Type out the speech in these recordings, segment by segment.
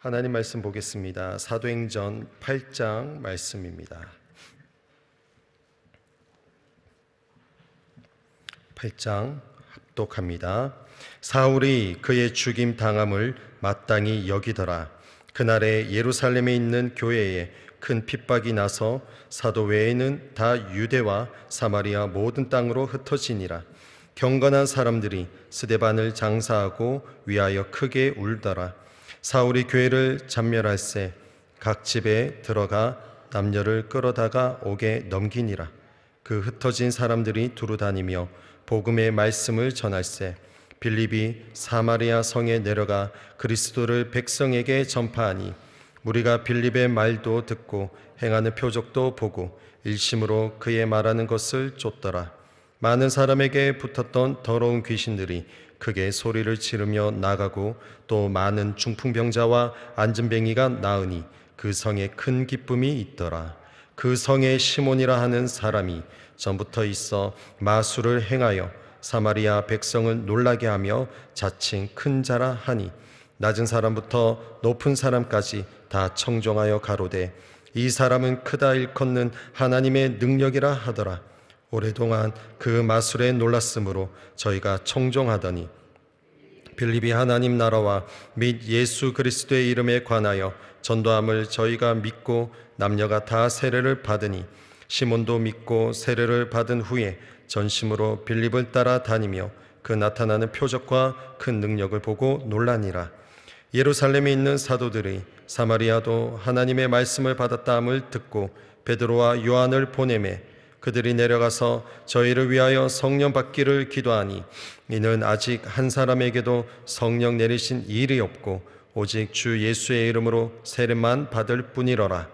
하나님 말씀 보겠습니다. 사도행전 8장 말씀입니다. 8장 합독합니다. 사울이 그의 죽임 당함을 마땅히 여기더라. 그날에 예루살렘에 있는 교회에 큰 핍박이 나서 사도 외에는 다 유대와 사마리아 모든 땅으로 흩어지니라. 경건한 사람들이 스데반을 장사하고 위하여 크게 울더라. 사울이 교회를 잔멸할세 각 집에 들어가 남녀를 끌어다가 옥에 넘기니라. 그 흩어진 사람들이 두루다니며 복음의 말씀을 전할세 빌립이 사마리아 성에 내려가 그리스도를 백성에게 전파하니 무리가 빌립의 말도 듣고 행하는 표적도 보고 일심으로 그의 말하는 것을 쫓더라. 많은 사람에게 붙었던 더러운 귀신들이 크게 소리를 지르며 나가고 또 많은 중풍병자와 안진뱅이가 나으니 그 성에 큰 기쁨이 있더라. 그 성에 시몬이라 하는 사람이 전부터 있어 마술을 행하여 사마리아 백성을 놀라게 하며 자칭 큰 자라 하니 낮은 사람부터 높은 사람까지 다 청종하여 가로되 이 사람은 크다 일컫는 하나님의 능력이라 하더라. 오랫동안 그 마술에 놀랐으므로 저희가 청종하더니 빌립이 하나님 나라와 및 예수 그리스도의 이름에 관하여 전도함을 저희가 믿고 남녀가 다 세례를 받으니 시몬도 믿고 세례를 받은 후에 전심으로 빌립을 따라 다니며 그 나타나는 표적과 큰 능력을 보고 놀라니라. 예루살렘에 있는 사도들이 사마리아도 하나님의 말씀을 받았다함을 듣고 베드로와 요한을 보내매 그들이 내려가서 저희를 위하여 성령 받기를 기도하니 이는 아직 한 사람에게도 성령 내리신 일이 없고 오직 주 예수의 이름으로 세례만 받을 뿐이로라.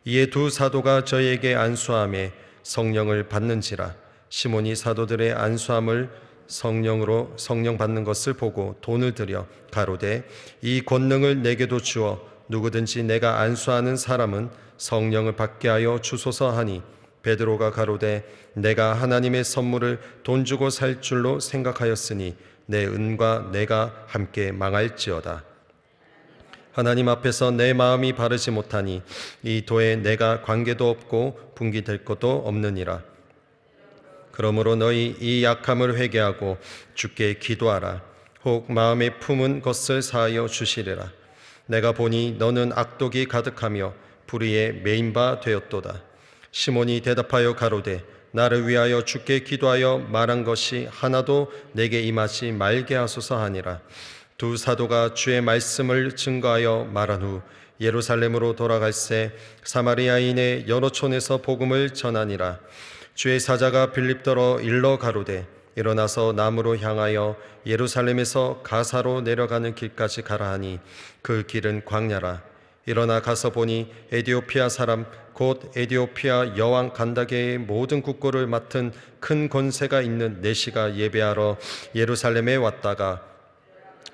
이에 두 사도가 저희에게 안수함에 성령을 받는지라. 시몬이 사도들의 안수함을 성령 받는 것을 보고 돈을 들여 가로되 이 권능을 내게도 주어 누구든지 내가 안수하는 사람은 성령을 받게 하여 주소서 하니 베드로가 가로되 내가 하나님의 선물을 돈 주고 살 줄로 생각하였으니 내 은과 내가 함께 망할지어다. 하나님 앞에서 내 마음이 바르지 못하니 이 도에 내가 관계도 없고 분기될 것도 없느니라. 그러므로 너희 이 약함을 회개하고 주께 기도하라. 혹 마음에 품은 것을 사하여 주시리라. 내가 보니 너는 악독이 가득하며 불의에 매인 바 되었도다. 시몬이 대답하여 가로되 나를 위하여 주께 기도하여 말한 것이 하나도 내게 임하지 말게 하소서 하니라. 두 사도가 주의 말씀을 증거하여 말한 후 예루살렘으로 돌아갈새 사마리아인의 여러 촌에서 복음을 전하니라. 주의 사자가 빌립더러 일러 가로되 일어나서 남으로 향하여 예루살렘에서 가사로 내려가는 길까지 가라 하니 그 길은 광야라. 일어나 가서 보니 에디오피아 사람 곧 에디오피아 여왕 간다게의 모든 국고를 맡은 큰 권세가 있는 내시가 예배하러 예루살렘에 왔다가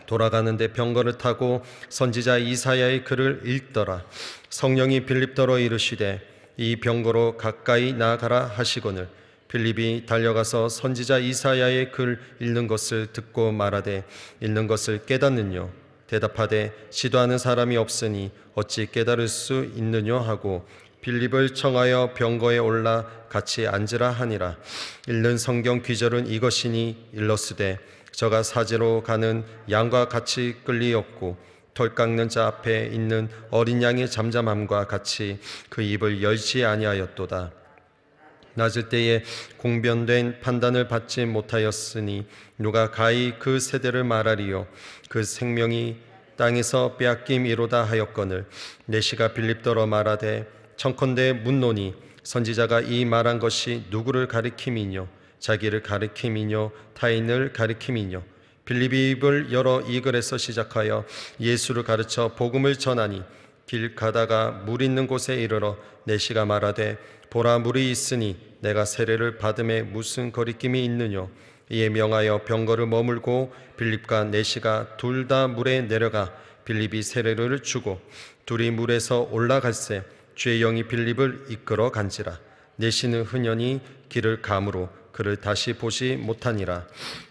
돌아가는데 병거를 타고 선지자 이사야의 글을 읽더라. 성령이 빌립더러 이르시되 이 병거로 가까이 나아가라 하시거늘 빌립이 달려가서 선지자 이사야의 글 읽는 것을 듣고 말하되 읽는 것을 깨닫느뇨. 대답하되 시도하는 사람이 없으니 어찌 깨달을 수 있느뇨 하고 빌립을 청하여 병거에 올라 같이 앉으라 하니라. 읽는 성경 귀절은 이것이니 일러스되 저가 사지로 가는 양과 같이 끌리었고 털 깎는 자 앞에 있는 어린 양의 잠잠함과 같이 그 입을 열지 아니하였도다. 낮을 때에 공변된 판단을 받지 못하였으니 누가 가히 그 세대를 말하리요. 그 생명이 땅에서 빼앗김이로다 하였거늘 내시가 빌립더러 말하되 청컨대 묻노니 선지자가 이 말한 것이 누구를 가리킴이뇨 자기를 가리킴이뇨 타인을 가리킴이뇨. 빌립이 입을 열어 이 글에서 시작하여 예수를 가르쳐 복음을 전하니 길 가다가 물 있는 곳에 이르러 내시가 말하되 보라 물이 있으니 내가 세례를 받음에 무슨 거리낌이 있느뇨. 이에 명하여 병거를 머물고 빌립과 내시가 둘 다 물에 내려가 빌립이 세례를 주고 둘이 물에서 올라갈새 주의 영이 빌립을 이끌어 간지라. 내시는 흔연히 길을 감으로 그를 다시 보지 못하니라.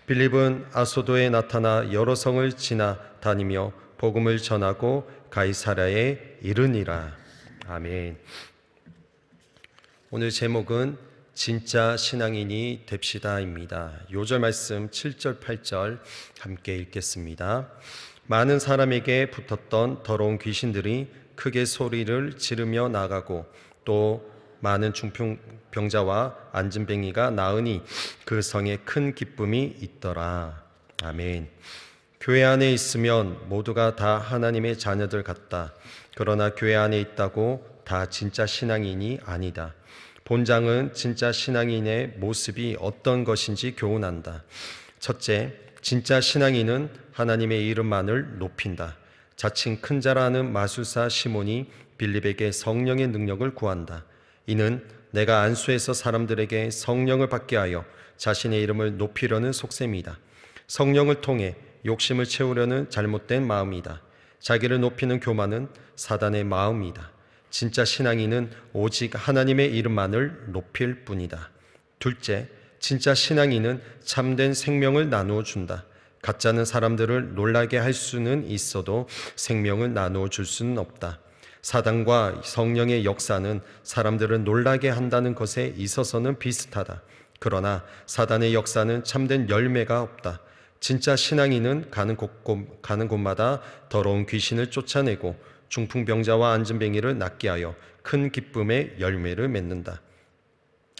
빌립은 아소도에 나타나 여러 성을 지나 다니며 복음을 전하고 가이사랴에 이르니라. 아멘. 오늘 제목은 진짜 신앙인이 됩시다입니다. 요절 말씀 7절 8절 함께 읽겠습니다. 많은 사람에게 붙었던 더러운 귀신들이 크게 소리를 지르며 나가고 또 많은 중풍병자와 안진뱅이가 나으니 그 성에 큰 기쁨이 있더라. 아멘. 교회 안에 있으면 모두가 다 하나님의 자녀들 같다. 그러나 교회 안에 있다고 다 진짜 신앙인이 아니다. 본장은 진짜 신앙인의 모습이 어떤 것인지 교훈한다. 첫째, 진짜 신앙인은 하나님의 이름만을 높인다. 자칭 큰 자라는 마술사 시몬이 빌립에게 성령의 능력을 구한다. 이는 내가 안수해서 사람들에게 성령을 받게 하여 자신의 이름을 높이려는 속셈이다. 성령을 통해 욕심을 채우려는 잘못된 마음이다. 자기를 높이는 교만은 사단의 마음이다. 진짜 신앙인은 오직 하나님의 이름만을 높일 뿐이다. 둘째, 진짜 신앙인은 참된 생명을 나누어 준다. 가짜는 사람들을 놀라게 할 수는 있어도 생명을 나누어 줄 수는 없다. 사단과 성령의 역사는 사람들을 놀라게 한다는 것에 있어서는 비슷하다. 그러나 사단의 역사는 참된 열매가 없다. 진짜 신앙인은 가는 곳마다 더러운 귀신을 쫓아내고 중풍병자와 안진뱅이를 낫게 하여 큰 기쁨의 열매를 맺는다.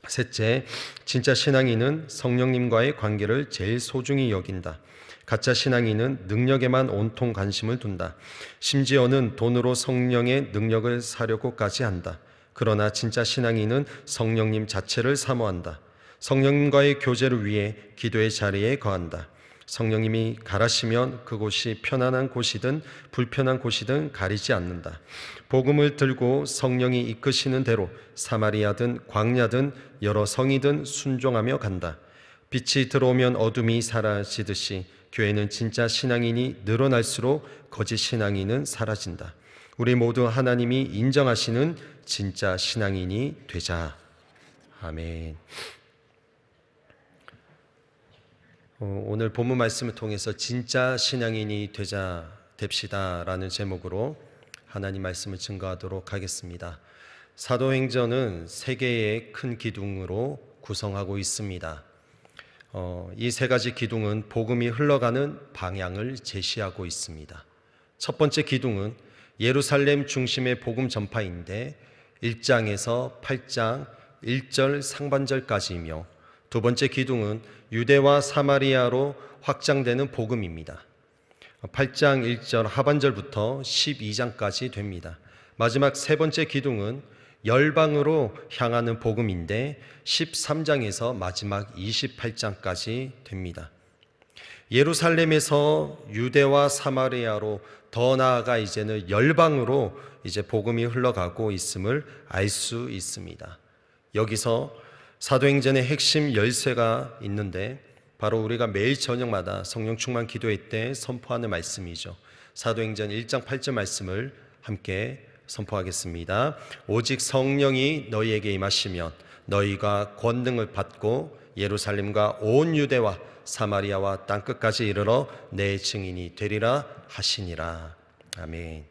셋째, 진짜 신앙인은 성령님과의 관계를 제일 소중히 여긴다. 가짜 신앙인은 능력에만 온통 관심을 둔다. 심지어는 돈으로 성령의 능력을 사려고까지 한다. 그러나 진짜 신앙인은 성령님 자체를 사모한다. 성령님과의 교제를 위해 기도의 자리에 거한다. 성령님이 가라시면 그곳이 편안한 곳이든 불편한 곳이든 가리지 않는다. 복음을 들고 성령이 이끄시는 대로 사마리아든 광야든 여러 성이든 순종하며 간다. 빛이 들어오면 어둠이 사라지듯이 교회는 진짜 신앙인이 늘어날수록 거짓 신앙인은 사라진다. 우리 모두 하나님이 인정하시는 진짜 신앙인이 되자. 아멘. 오늘 본문 말씀을 통해서 진짜 신앙인이 됩시다라는 제목으로 하나님 말씀을 증거하도록 하겠습니다. 사도행전은 세 개의 큰 기둥으로 구성하고 있습니다. 이 세 가지 기둥은 복음이 흘러가는 방향을 제시하고 있습니다. 첫 번째 기둥은 예루살렘 중심의 복음 전파인데 1장에서 8장 1절 상반절까지이며, 두 번째 기둥은 유대와 사마리아로 확장되는 복음입니다. 8장 1절 하반절부터 12장까지 됩니다. 마지막 세 번째 기둥은 열방으로 향하는 복음인데 13장에서 마지막 28장까지 됩니다. 예루살렘에서 유대와 사마리아로, 더 나아가 이제는 열방으로 이제 복음이 흘러가고 있음을 알 수 있습니다. 여기서 사도행전의 핵심 열쇠가 있는데 바로 우리가 매일 저녁마다 성령 충만 기도회 때 선포하는 말씀이죠. 사도행전 1장 8절 말씀을 함께 선포하겠습니다. 오직 성령이 너희에게 임하시면 너희가 권능을 받고 예루살렘과 온 유대와 사마리아와 땅끝까지 이르러 내 증인이 되리라 하시니라. 아멘.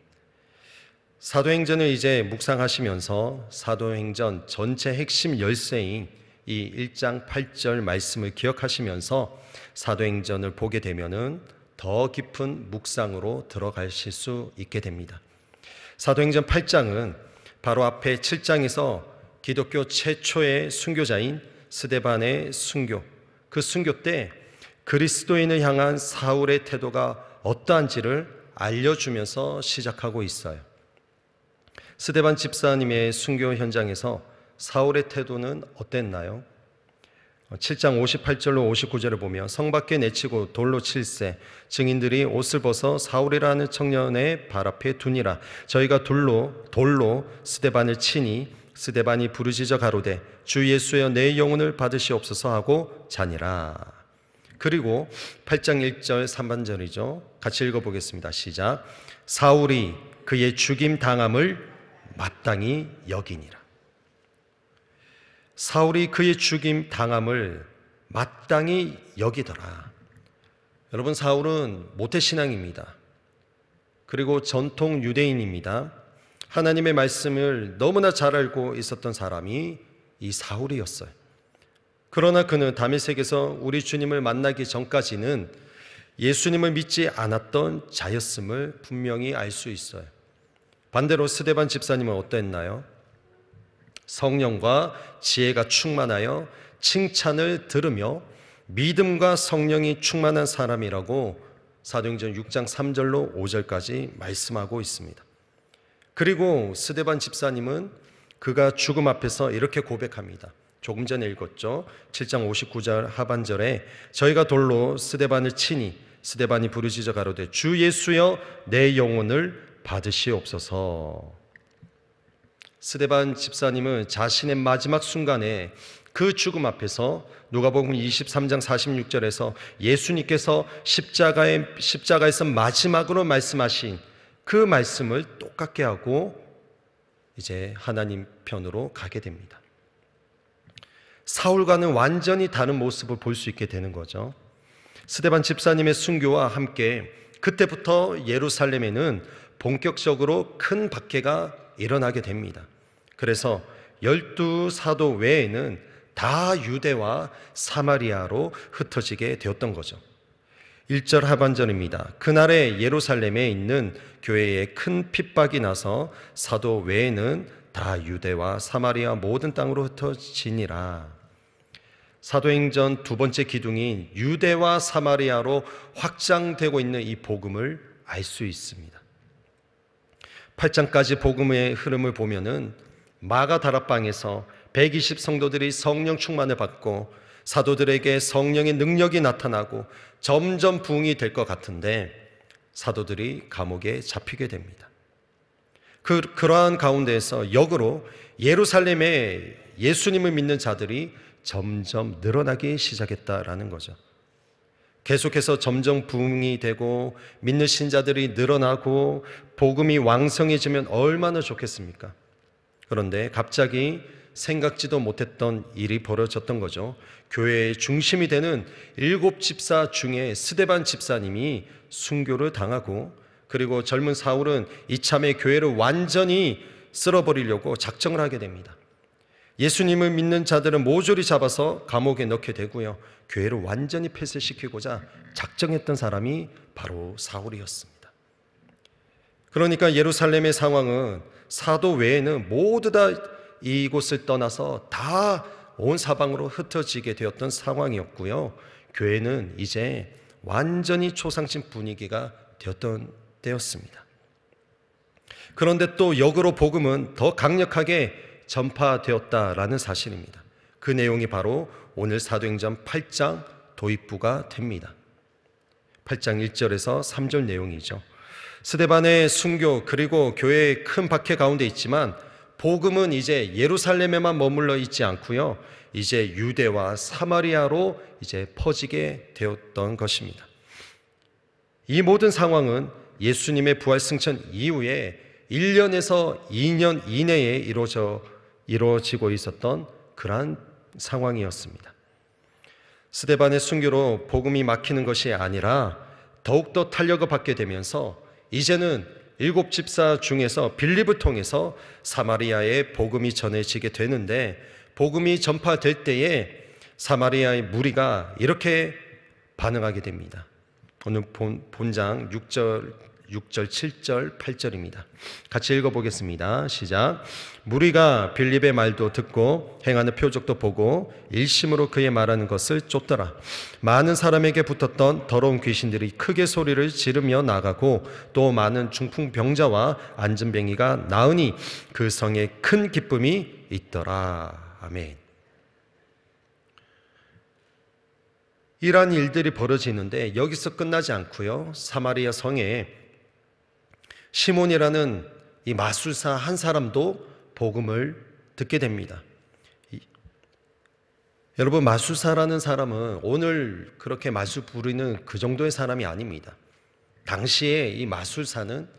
사도행전을 이제 묵상하시면서 사도행전 전체 핵심 열쇠인 이 1장 8절 말씀을 기억하시면서 사도행전을 보게 되면은 더 깊은 묵상으로 들어가실 수 있게 됩니다. 사도행전 8장은 바로 앞에 7장에서 기독교 최초의 순교자인 스데반의 순교, 그 순교 때 그리스도인을 향한 사울의 태도가 어떠한지를 알려주면서 시작하고 있어요. 스데반 집사님의 순교 현장에서 사울의 태도는 어땠나요? 7장 58절로 59절을 보면 성 밖에 내치고 돌로 칠세, 증인들이 옷을 벗어 사울이라는 청년의 발 앞에 두니라. 저희가 돌로 스데반을 치니 스데반이 부르짖어 가로되 주 예수여 내 영혼을 받으시옵소서 하고 자니라. 그리고 8장 1절 3반절이죠. 같이 읽어보겠습니다. 시작. 사울이 그의 죽임 당함을 마땅히 여기니라. 사울이 그의 죽임 당함을 마땅히 여기더라. 여러분, 사울은 모태신앙입니다. 그리고 전통 유대인입니다. 하나님의 말씀을 너무나 잘 알고 있었던 사람이 이 사울이었어요. 그러나 그는 다메섹에서 우리 주님을 만나기 전까지는 예수님을 믿지 않았던 자였음을 분명히 알 수 있어요. 반대로 스데반 집사님은 어땠나요? 성령과 지혜가 충만하여 칭찬을 들으며 믿음과 성령이 충만한 사람이라고 사도행전 6장 3절로 5절까지 말씀하고 있습니다. 그리고 스데반 집사님은 그가 죽음 앞에서 이렇게 고백합니다. 조금 전에 읽었죠. 7장 59절 하반절에 저희가 돌로 스데반을 치니 스데반이 부르짖어 가로되 주 예수여 내 영혼을 받으시옵소서. 스데반 집사님은 자신의 마지막 순간에 그 죽음 앞에서 누가복음 23장 46절에서 예수님께서 십자가에서 마지막으로 말씀하신 그 말씀을 똑같게 하고 이제 하나님 편으로 가게 됩니다. 사울과는 완전히 다른 모습을 볼 수 있게 되는 거죠. 스데반 집사님의 순교와 함께 그때부터 예루살렘에는 본격적으로 큰 박해가 일어나게 됩니다. 그래서 12사도 외에는 다 유대와 사마리아로 흩어지게 되었던 거죠. 1절 하반절입니다. 그날에 예루살렘에 있는 교회에 큰 핍박이 나서 사도 외에는 다 유대와 사마리아 모든 땅으로 흩어지니라. 사도행전 두 번째 기둥인 유대와 사마리아로 확장되고 있는 이 복음을 알 수 있습니다. 8장까지 복음의 흐름을 보면은 마가 다락방에서 120 성도들이 성령 충만을 받고 사도들에게 성령의 능력이 나타나고 점점 부흥이 될 것 같은데 사도들이 감옥에 잡히게 됩니다. 그러한 가운데에서 역으로 예루살렘에 예수님을 믿는 자들이 점점 늘어나기 시작했다라는 거죠. 계속해서 점점 부흥이 되고 믿는 신자들이 늘어나고 복음이 왕성해지면 얼마나 좋겠습니까? 그런데 갑자기 생각지도 못했던 일이 벌어졌던 거죠. 교회의 중심이 되는 7 집사 중에 스데반 집사님이 순교를 당하고 그리고 젊은 사울은 이참에 교회를 완전히 쓸어버리려고 작정을 하게 됩니다. 예수님을 믿는 자들은 모조리 잡아서 감옥에 넣게 되고요. 교회를 완전히 폐쇄시키고자 작정했던 사람이 바로 사울이었습니다. 그러니까 예루살렘의 상황은 사도 외에는 모두 다 이곳을 떠나서 다 온 사방으로 흩어지게 되었던 상황이었고요. 교회는 이제 완전히 초상집 분위기가 되었던 때였습니다. 그런데 또 역으로 복음은 더 강력하게 전파되었다라는 사실입니다. 그 내용이 바로 오늘 사도행전 8장 도입부가 됩니다. 8장 1절에서 3절 내용이죠. 스데반의 순교 그리고 교회의 큰 박해 가운데 있지만 복음은 이제 예루살렘에만 머물러 있지 않고요. 이제 유대와 사마리아로 이제 퍼지게 되었던 것입니다. 이 모든 상황은 예수님의 부활 승천 이후에 1년에서 2년 이내에 이루어지고 있었던 그러한 상황이었습니다. 스데반의 순교로 복음이 막히는 것이 아니라 더욱더 탄력을 받게 되면서 이제는 7 집사 중에서 빌립을 통해서 사마리아에 복음이 전해지게 되는데 복음이 전파될 때에 사마리아의 무리가 이렇게 반응하게 됩니다. 오늘 본장 6절, 7절, 8절입니다. 같이 읽어보겠습니다. 시작. 무리가 빌립의 말도 듣고 행하는 표적도 보고 일심으로 그의 말하는 것을 쫓더라. 많은 사람에게 붙었던 더러운 귀신들이 크게 소리를 지르며 나가고 또 많은 중풍병자와 안진뱅이가 나으니 그 성에 큰 기쁨이 있더라. 아멘. 이러한 일들이 벌어지는데 여기서 끝나지 않고요. 사마리아 성에 시몬이라는 이 마술사 한 사람도 복음을 듣게 됩니다. 여러분, 마술사라는 사람은 오늘 그렇게 마술 부리는 그 정도의 사람이 아닙니다. 당시에 이 마술사는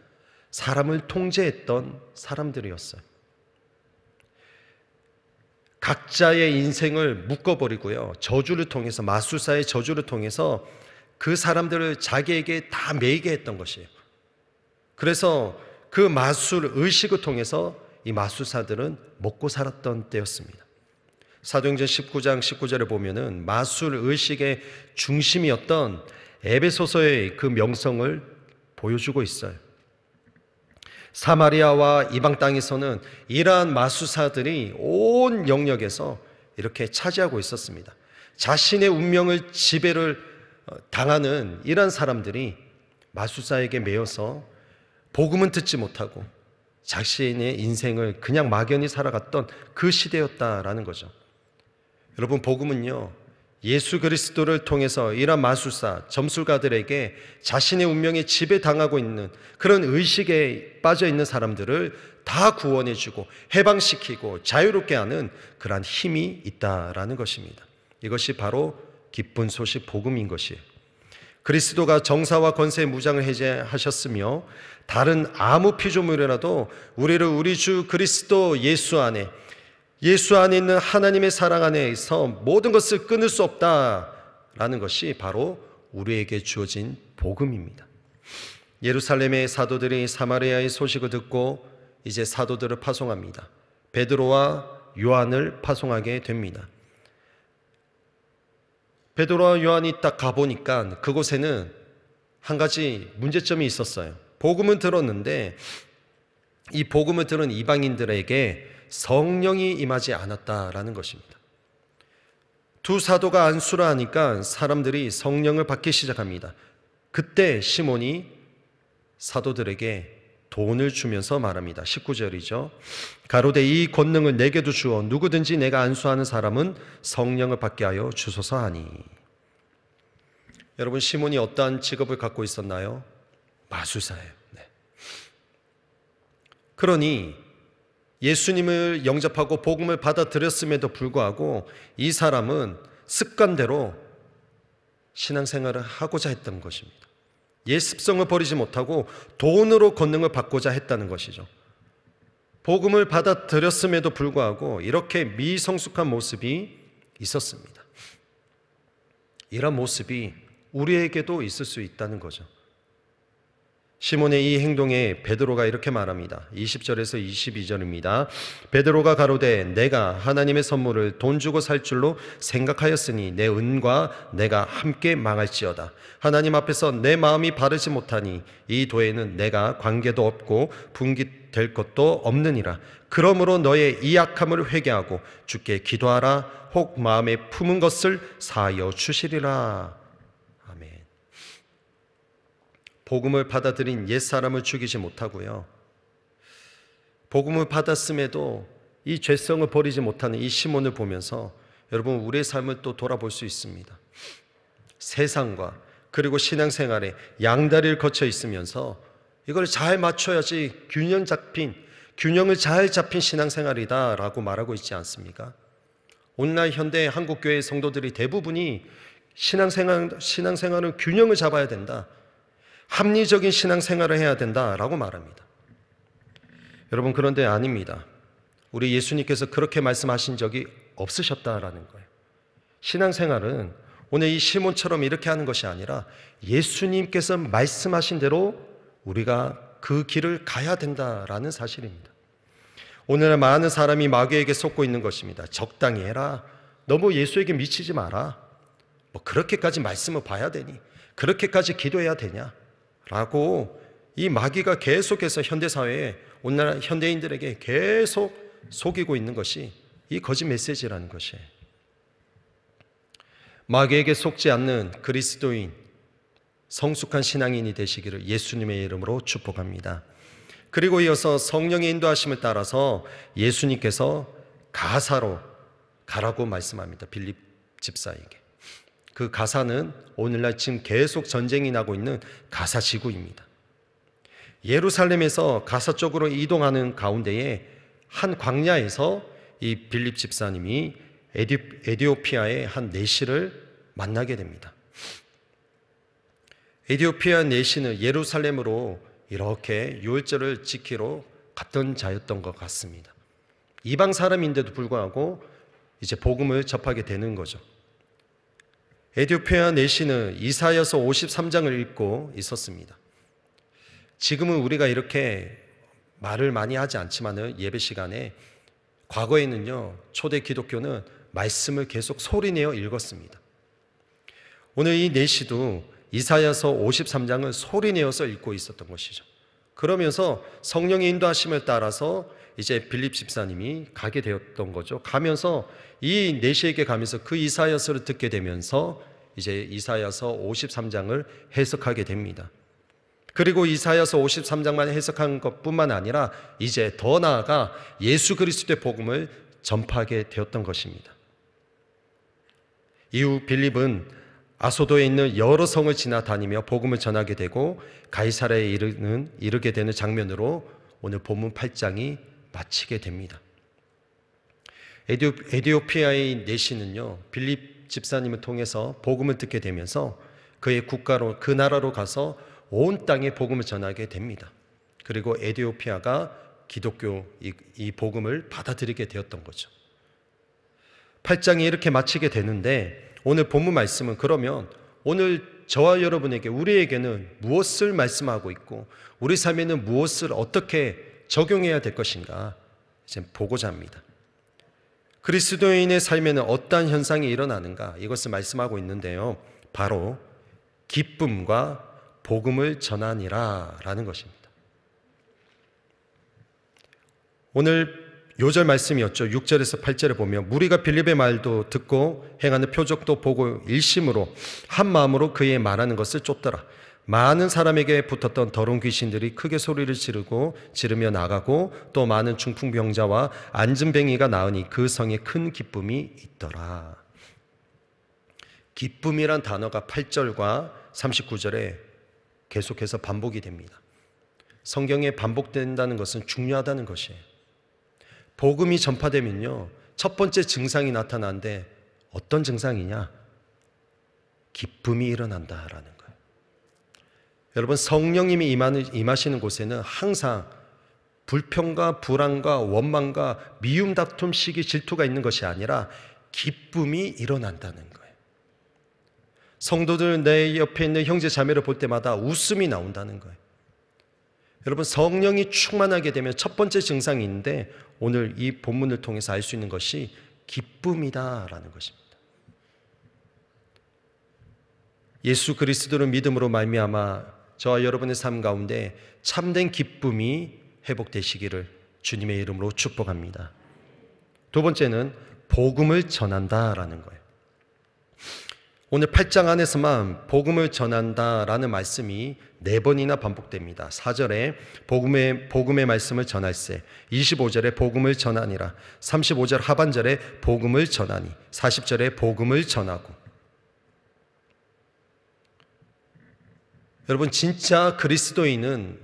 사람을 통제했던 사람들이었어요. 각자의 인생을 묶어버리고요. 저주를 통해서, 마술사의 저주를 통해서 그 사람들을 자기에게 다 매이게 했던 것이에요. 그래서 그 마술 의식을 통해서 이 마술사들은 먹고 살았던 때였습니다. 사도행전 19장 19절에 보면은 마술 의식의 중심이었던 에베소서의 그 명성을 보여주고 있어요. 사마리아와 이방 땅에서는 이러한 마술사들이 온 영역에서 이렇게 차지하고 있었습니다. 자신의 운명을 지배를 당하는 이러한 사람들이 마술사에게 매여서 복음은 듣지 못하고 자신의 인생을 그냥 막연히 살아갔던 그 시대였다라는 거죠. 여러분, 복음은요, 예수 그리스도를 통해서 이러한 마술사, 점술가들에게 자신의 운명에 지배당하고 있는 그런 의식에 빠져 있는 사람들을 다 구원해주고 해방시키고 자유롭게 하는 그러한 힘이 있다라는 것입니다. 이것이 바로 기쁜 소식 복음인 것이에요. 그리스도가 정사와 권세의 무장을 해제하셨으며 다른 아무 피조물이라도 우리를 우리 주 그리스도 예수 안에 있는 하나님의 사랑 안에서 모든 것을 끊을 수 없다라는 것이 바로 우리에게 주어진 복음입니다. 예루살렘의 사도들이 사마리아의 소식을 듣고 이제 사도들을 파송합니다. 베드로와 요한을 파송하게 됩니다. 베드로와 요한이 딱 가보니까 그곳에는 한 가지 문제점이 있었어요. 복음은 들었는데 이 복음을 들은 이방인들에게 성령이 임하지 않았다라는 것입니다. 두 사도가 안수를 하니까 사람들이 성령을 받기 시작합니다. 그때 시몬이 사도들에게 돈을 주면서 말합니다. 19절이죠. 가로되 이 권능을 내게도 주어 누구든지 내가 안수하는 사람은 성령을 받게 하여 주소서 하니. 여러분, 시몬이 어떠한 직업을 갖고 있었나요? 마술사예요. 네. 그러니 예수님을 영접하고 복음을 받아들였음에도 불구하고 이 사람은 습관대로 신앙생활을 하고자 했던 것입니다. 옛 습성을 버리지 못하고 돈으로 권능을 받고자 했다는 것이죠. 복음을 받아들였음에도 불구하고 이렇게 미성숙한 모습이 있었습니다. 이런 모습이 우리에게도 있을 수 있다는 거죠. 시몬의 이 행동에 베드로가 이렇게 말합니다. 20절에서 22절입니다. 베드로가 가로되 내가 하나님의 선물을 돈 주고 살 줄로 생각하였으니 내 은과 내가 함께 망할지어다. 하나님 앞에서 내 마음이 바르지 못하니 이 도에는 내가 관계도 없고 분깃될 것도 없느니라. 그러므로 너의 이 약함을 회개하고 주께 기도하라. 혹 마음에 품은 것을 사하여 주시리라. 복음을 받아들인 옛사람을 죽이지 못하고요, 복음을 받았음에도 이 죄성을 버리지 못하는 이 시몬을 보면서 여러분, 우리의 삶을 또 돌아볼 수 있습니다. 세상과 그리고 신앙생활에 양다리를 거쳐 있으면서 이걸 잘 맞춰야지 균형을 잘 잡힌 신앙생활이다라고 말하고 있지 않습니까? 오늘날 현대 한국교회 성도들이 대부분이 신앙생활은 균형을 잡아야 된다, 합리적인 신앙생활을 해야 된다라고 말합니다. 여러분, 그런데 아닙니다. 우리 예수님께서 그렇게 말씀하신 적이 없으셨다라는 거예요. 신앙생활은 오늘 이 시몬처럼 이렇게 하는 것이 아니라 예수님께서 말씀하신 대로 우리가 그 길을 가야 된다라는 사실입니다. 오늘날 많은 사람이 마귀에게 속고 있는 것입니다. 적당히 해라. 너무 예수에게 미치지 마라. 뭐 그렇게까지 말씀을 봐야 되니? 그렇게까지 기도해야 되냐? 라고 이 마귀가 계속해서 현대사회에, 오늘날 현대인들에게 계속 속이고 있는 것이 이 거짓 메시지라는 것이에요. 마귀에게 속지 않는 그리스도인, 성숙한 신앙인이 되시기를 예수님의 이름으로 축복합니다. 그리고 이어서 성령의 인도하심을 따라서 예수님께서 가사로 가라고 말씀합니다. 빌립 집사에게. 그 가사는 오늘날 지금 계속 전쟁이 나고 있는 가사 지구입니다. 예루살렘에서 가사 쪽으로 이동하는 가운데에 한 광야에서 이 빌립 집사님이 에디오피아의 한 내시를 만나게 됩니다. 에디오피아 내시는 예루살렘으로 이렇게 유월절을 지키러 갔던 자였던 것 같습니다. 이방 사람인데도 불구하고 이제 복음을 접하게 되는 거죠. 에디오피아 내시는 이사야서 53장을 읽고 있었습니다. 지금은 우리가 이렇게 말을 많이 하지 않지만은 예배 시간에 과거에는요, 초대 기독교는 말씀을 계속 소리내어 읽었습니다. 오늘 이 내시도 이사야서 53장을 소리내어서 읽고 있었던 것이죠. 그러면서 성령의 인도하심을 따라서 이제 빌립 집사님이 가게 되었던 거죠. 가면서 이 내시에게 가면서 그 이사야서를 듣게 되면서 이제 이사야서 53장을 해석하게 됩니다. 그리고 이사야서 53장만 해석한 것뿐만 아니라 이제 더 나아가 예수 그리스도의 복음을 전파하게 되었던 것입니다. 이후 빌립은 아소도에 있는 여러 성을 지나다니며 복음을 전하게 되고 가이사랴에 이르게 되는 장면으로 오늘 본문 8장이 마치게 됩니다. 에디오피아의 내시는요, 빌립 집사님을 통해서 복음을 듣게 되면서 그의 국가로, 그 나라로 가서 온 땅에 복음을 전하게 됩니다. 그리고 에디오피아가 기독교 이 복음을 받아들이게 되었던 거죠. 8장이 이렇게 마치게 되는데 오늘 본문 말씀은 그러면 오늘 저와 여러분에게, 우리에게는 무엇을 말씀하고 있고 우리 삶에는 무엇을 어떻게 적용해야 될 것인가 이제 보고자 합니다. 그리스도인의 삶에는 어떠한 현상이 일어나는가, 이것을 말씀하고 있는데요, 바로 기쁨과 복음을 전하니라 라는 것입니다. 오늘 요절 말씀이었죠. 6절에서 8절에 보면 무리가 빌립의 말도 듣고 행하는 표적도 보고 일심으로 한 마음으로 그의 말하는 것을 쫓더라. 많은 사람에게 붙었던 더러운 귀신들이 크게 소리를 지르며 나가고 또 많은 중풍병자와 안진뱅이가 나으니 그 성에 큰 기쁨이 있더라. 기쁨이란 단어가 8절과 39절에 계속해서 반복이 됩니다. 성경에 반복된다는 것은 중요하다는 것이에요. 복음이 전파되면요, 첫 번째 증상이 나타나는데 어떤 증상이냐? 기쁨이 일어난다라는 거예요. 여러분, 성령님이 임하시는 곳에는 항상 불평과 불안과 원망과 미움, 다툼, 시기, 질투가 있는 것이 아니라 기쁨이 일어난다는 거예요. 성도들, 내 옆에 있는 형제 자매를 볼 때마다 웃음이 나온다는 거예요. 여러분, 성령이 충만하게 되면 첫 번째 증상이 있는데 오늘 이 본문을 통해서 알 수 있는 것이 기쁨이다라는 것입니다. 예수 그리스도를 믿음으로 말미암아 저와 여러분의 삶 가운데 참된 기쁨이 회복되시기를 주님의 이름으로 축복합니다. 두 번째는 복음을 전한다라는 거예요. 오늘 8장 안에서만 복음을 전한다라는 말씀이 4번이나 반복됩니다. 4절에 복음의 말씀을 전할세, 25절에 복음을 전하니라, 35절 하반절에 복음을 전하니, 40절에 복음을 전하고. 여러분, 진짜 그리스도인은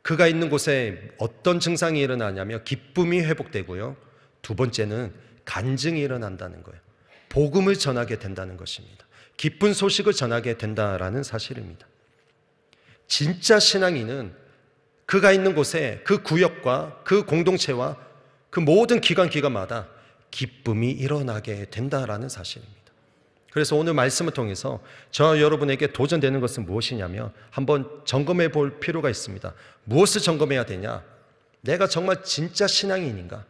그가 있는 곳에 어떤 증상이 일어나냐면 기쁨이 회복되고요, 두 번째는 간증이 일어난다는 거예요. 복음을 전하게 된다는 것입니다. 기쁜 소식을 전하게 된다라는 사실입니다. 진짜 신앙인은 그가 있는 곳에, 그 구역과 그 공동체와 그 모든 기관마다 기쁨이 일어나게 된다라는 사실입니다. 그래서 오늘 말씀을 통해서 저와 여러분에게 도전되는 것은 무엇이냐면 한번 점검해 볼 필요가 있습니다. 무엇을 점검해야 되냐? 내가 정말 진짜 신앙인인가?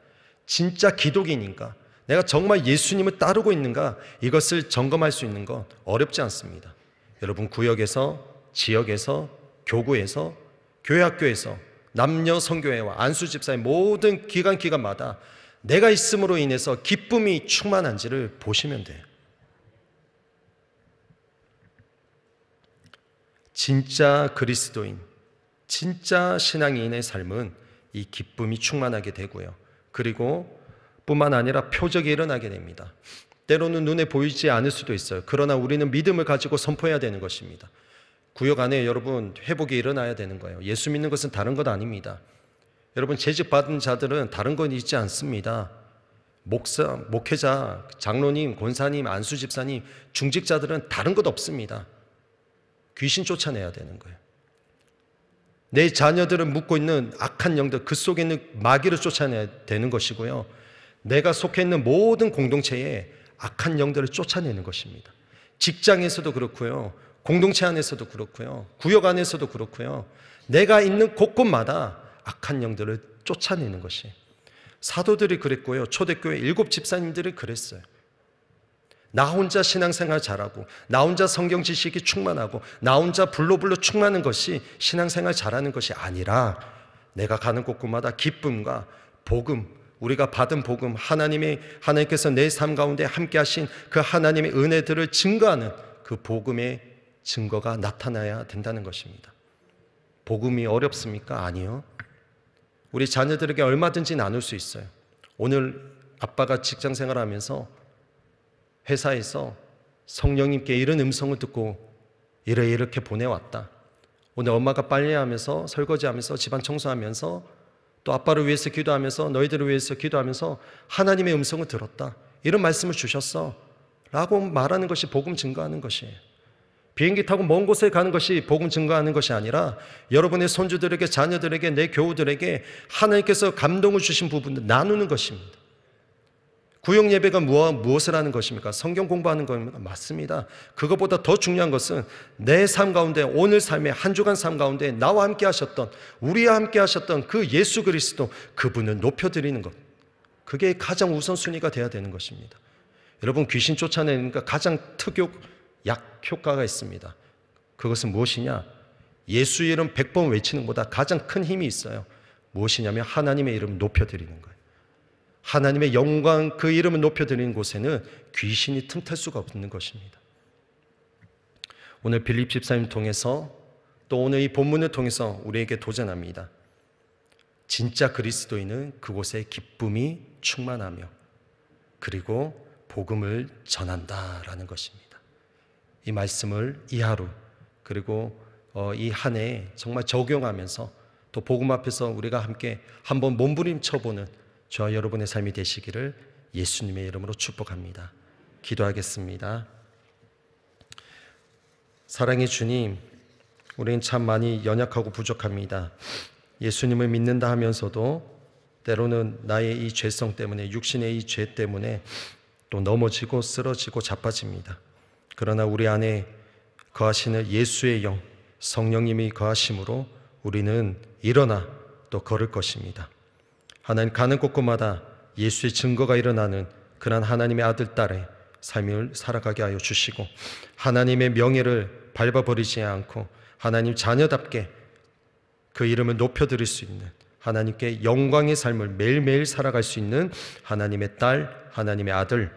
진짜 기독인인가? 내가 정말 예수님을 따르고 있는가? 이것을 점검할 수 있는 건 어렵지 않습니다. 여러분, 구역에서, 지역에서, 교구에서, 교회 학교에서, 남녀 선교회와 안수집사의 모든 기관마다 내가 있음으로 인해서 기쁨이 충만한지를 보시면 돼요. 진짜 그리스도인, 진짜 신앙인의 삶은 이 기쁨이 충만하게 되고요, 그리고 뿐만 아니라 표적이 일어나게 됩니다. 때로는 눈에 보이지 않을 수도 있어요. 그러나 우리는 믿음을 가지고 선포해야 되는 것입니다. 구역 안에 여러분 회복이 일어나야 되는 거예요. 예수 믿는 것은 다른 것 아닙니다. 여러분, 재직받은 자들은 다른 건 있지 않습니다. 목사, 목회자, 장로님, 권사님, 안수집사님, 중직자들은 다른 것 없습니다. 귀신 쫓아내야 되는 거예요. 내 자녀들을 묶고 있는 악한 영들, 그 속에 있는 마귀를 쫓아내야 되는 것이고요, 내가 속해 있는 모든 공동체에 악한 영들을 쫓아내는 것입니다. 직장에서도 그렇고요, 공동체 안에서도 그렇고요, 구역 안에서도 그렇고요, 내가 있는 곳곳마다 악한 영들을 쫓아내는 것이. 사도들이 그랬고요. 초대교회 7 집사님들이 그랬어요. 나 혼자 신앙생활 잘하고, 나 혼자 성경 지식이 충만하고, 나 혼자 불로불로 충만한 것이 신앙생활 잘하는 것이 아니라, 내가 가는 곳곳마다 기쁨과 복음, 우리가 받은 복음, 하나님께서 내 삶 가운데 함께 하신 그 하나님의 은혜들을 증거하는 그 복음의 증거가 나타나야 된다는 것입니다. 복음이 어렵습니까? 아니요. 우리 자녀들에게 얼마든지 나눌 수 있어요. 오늘 아빠가 직장 생활하면서 회사에서 성령님께 이런 음성을 듣고 이렇게 보내왔다. 오늘 엄마가 빨래하면서, 설거지하면서, 집안 청소하면서, 또 아빠를 위해서 기도하면서, 너희들을 위해서 기도하면서 하나님의 음성을 들었다. 이런 말씀을 주셨어 라고 말하는 것이 복음 증거하는 것이에요. 비행기 타고 먼 곳에 가는 것이 복음 증거하는 것이 아니라, 여러분의 손주들에게, 자녀들에게, 내 교우들에게 하나님께서 감동을 주신 부분을 나누는 것입니다. 구역 예배가 무엇을 하는 것입니까? 성경 공부하는 겁니까? 맞습니다. 그것보다 더 중요한 것은 내 삶 가운데, 오늘 삶의 한 주간 삶 가운데 나와 함께 하셨던, 우리와 함께 하셨던 그 예수 그리스도, 그분을 높여드리는 것. 그게 가장 우선순위가 돼야 되는 것입니다. 여러분, 귀신 쫓아내는 가장 약 효과가 있습니다. 그것은 무엇이냐? 예수 이름 100번 외치는 것보다 가장 큰 힘이 있어요. 무엇이냐면 하나님의 이름을 높여드리는 거예요. 하나님의 영광, 그 이름을 높여드리는 곳에는 귀신이 틈탈 수가 없는 것입니다. 오늘 빌립 집사님 통해서, 또 오늘 이 본문을 통해서 우리에게 도전합니다. 진짜 그리스도인은 그곳에 기쁨이 충만하며 그리고 복음을 전한다라는 것입니다. 이 말씀을 이 하루, 그리고 이 한 해 정말 적용하면서, 또 복음 앞에서 우리가 함께 한번 몸부림쳐보는 저와 여러분의 삶이 되시기를 예수님의 이름으로 축복합니다. 기도하겠습니다. 사랑의 주님, 우리는 참 많이 연약하고 부족합니다. 예수님을 믿는다 하면서도 때로는 나의 이 죄성 때문에, 육신의 이 죄 때문에 또 넘어지고 쓰러지고 자빠집니다. 그러나 우리 안에 거하시는 예수의 영, 성령님이 거하심으로 우리는 일어나 또 걸을 것입니다. 하나님, 가는 곳곳마다 예수의 증거가 일어나는 그런 하나님의 아들, 딸의 삶을 살아가게 하여 주시고, 하나님의 명예를 밟아버리지 않고 하나님 자녀답게 그 이름을 높여드릴 수 있는, 하나님께 영광의 삶을 매일매일 살아갈 수 있는 하나님의 딸, 하나님의 아들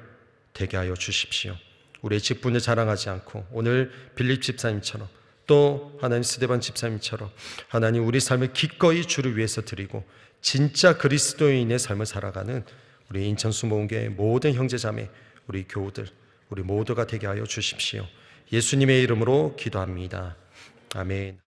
되게 하여 주십시오. 우리의 직분을 자랑하지 않고 오늘 빌립 집사님처럼, 또 하나님 스데반 집사님처럼 하나님 우리 삶을 기꺼이 주를 위해서 드리고 진짜 그리스도인의 삶을 살아가는 우리 인천수목원교회 모든 형제자매, 우리 교우들, 우리 모두가 되게 하여 주십시오. 예수님의 이름으로 기도합니다. 아멘.